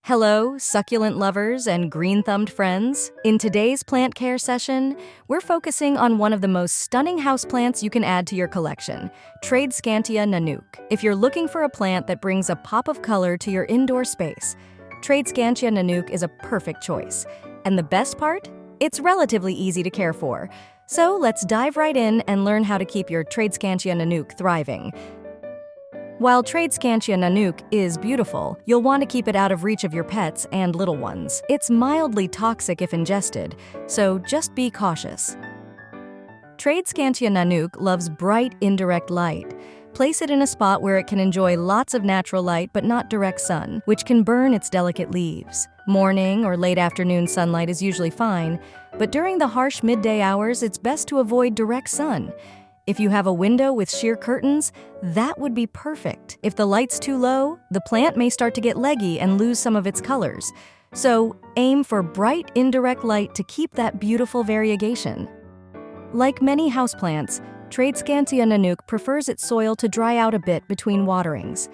Hello, succulent lovers and green-thumbed friends. In today's plant care session, we're focusing on one of the most stunning houseplants you can add to your collection, Tradescantia Nanouk. If you're looking for a plant that brings a pop of color to your indoor space, Tradescantia Nanouk is a perfect choice. And the best part? It's relatively easy to care for. So let's dive right in and learn how to keep your Tradescantia Nanouk thriving. While Tradescantia Nanouk is beautiful, you'll want to keep it out of reach of your pets and little ones. It's mildly toxic if ingested, so just be cautious. Tradescantia Nanouk loves bright, indirect light. Place it in a spot where it can enjoy lots of natural light but not direct sun, which can burn its delicate leaves. Morning or late afternoon sunlight is usually fine, but during the harsh midday hours, it's best to avoid direct sun. If you have a window with sheer curtains, that would be perfect. If the light's too low, the plant may start to get leggy and lose some of its colors. So aim for bright, indirect light to keep that beautiful variegation. Like many houseplants, Tradescantia Nanouk prefers its soil to dry out a bit between waterings.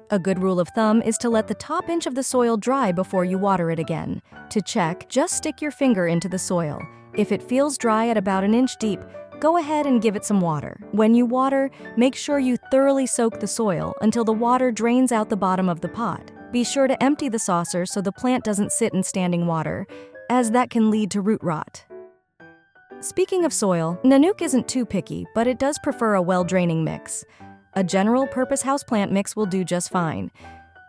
A good rule of thumb is to let the top inch of the soil dry before you water it again. To check, just stick your finger into the soil. If it feels dry at about an inch deep, go ahead and give it some water. When you water, make sure you thoroughly soak the soil until the water drains out the bottom of the pot. Be sure to empty the saucer so the plant doesn't sit in standing water, as that can lead to root rot. Speaking of soil, Nanouk isn't too picky, but it does prefer a well-draining mix. A general-purpose houseplant mix will do just fine.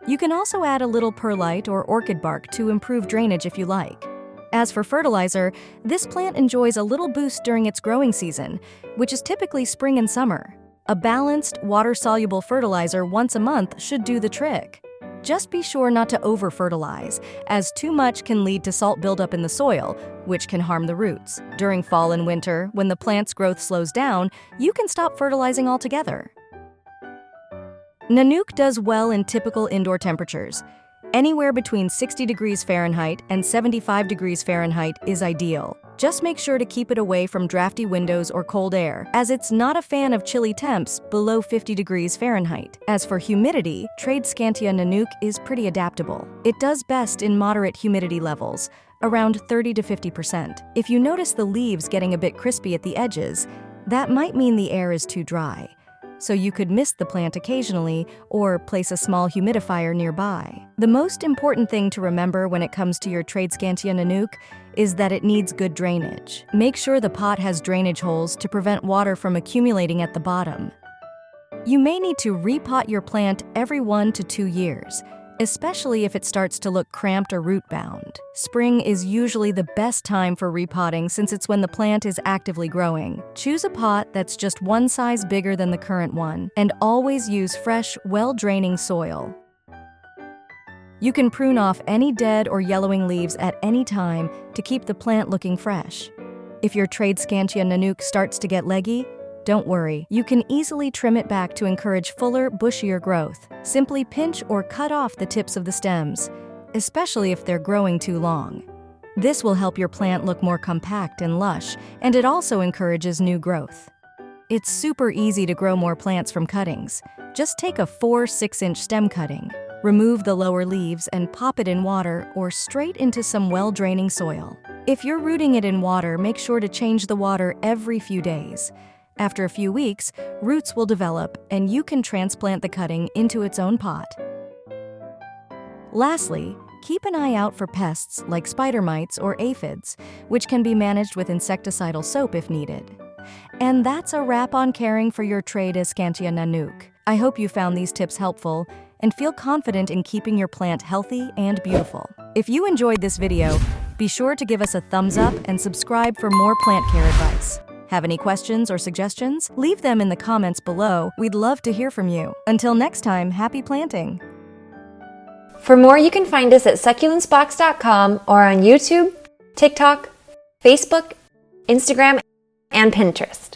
You can also add a little perlite or orchid bark to improve drainage if you like. As for fertilizer, this plant enjoys a little boost during its growing season, which is typically spring and summer. A balanced, water-soluble fertilizer once a month should do the trick. Just be sure not to over-fertilize, as too much can lead to salt buildup in the soil, which can harm the roots. During fall and winter, when the plant's growth slows down, you can stop fertilizing altogether. Nanouk does well in typical indoor temperatures. Anywhere between 60 degrees Fahrenheit and 75 degrees Fahrenheit is ideal. Just make sure to keep it away from drafty windows or cold air, as it's not a fan of chilly temps below 50 degrees Fahrenheit. As for humidity, Tradescantia Nanouk is pretty adaptable. It does best in moderate humidity levels, around 30 to 50%. If you notice the leaves getting a bit crispy at the edges, that might mean the air is too dry. So you could mist the plant occasionally or place a small humidifier nearby. The most important thing to remember when it comes to your Tradescantia Nanouk is that it needs good drainage. Make sure the pot has drainage holes to prevent water from accumulating at the bottom. You may need to repot your plant every 1 to 2 years, especially if it starts to look cramped or root-bound. Spring is usually the best time for repotting since it's when the plant is actively growing. Choose a pot that's just one size bigger than the current one, and always use fresh, well-draining soil. You can prune off any dead or yellowing leaves at any time to keep the plant looking fresh. If your Tradescantia Nanouk starts to get leggy, don't worry, you can easily trim it back to encourage fuller, bushier growth. Simply pinch or cut off the tips of the stems, especially if they're growing too long. This will help your plant look more compact and lush, and it also encourages new growth. It's super easy to grow more plants from cuttings. Just take a 4-6-inch stem cutting, remove the lower leaves and pop it in water or straight into some well-draining soil. If you're rooting it in water, make sure to change the water every few days. After a few weeks, roots will develop and you can transplant the cutting into its own pot. Lastly, keep an eye out for pests like spider mites or aphids, which can be managed with insecticidal soap if needed. And that's a wrap on caring for your Tradescantia Nanouk. I hope you found these tips helpful and feel confident in keeping your plant healthy and beautiful. If you enjoyed this video, be sure to give us a thumbs up and subscribe for more plant care advice. Have any questions or suggestions? Leave them in the comments below. We'd love to hear from you. Until next time, happy planting! For more, you can find us at succulentsbox.com or on YouTube, TikTok, Facebook, Instagram, and Pinterest.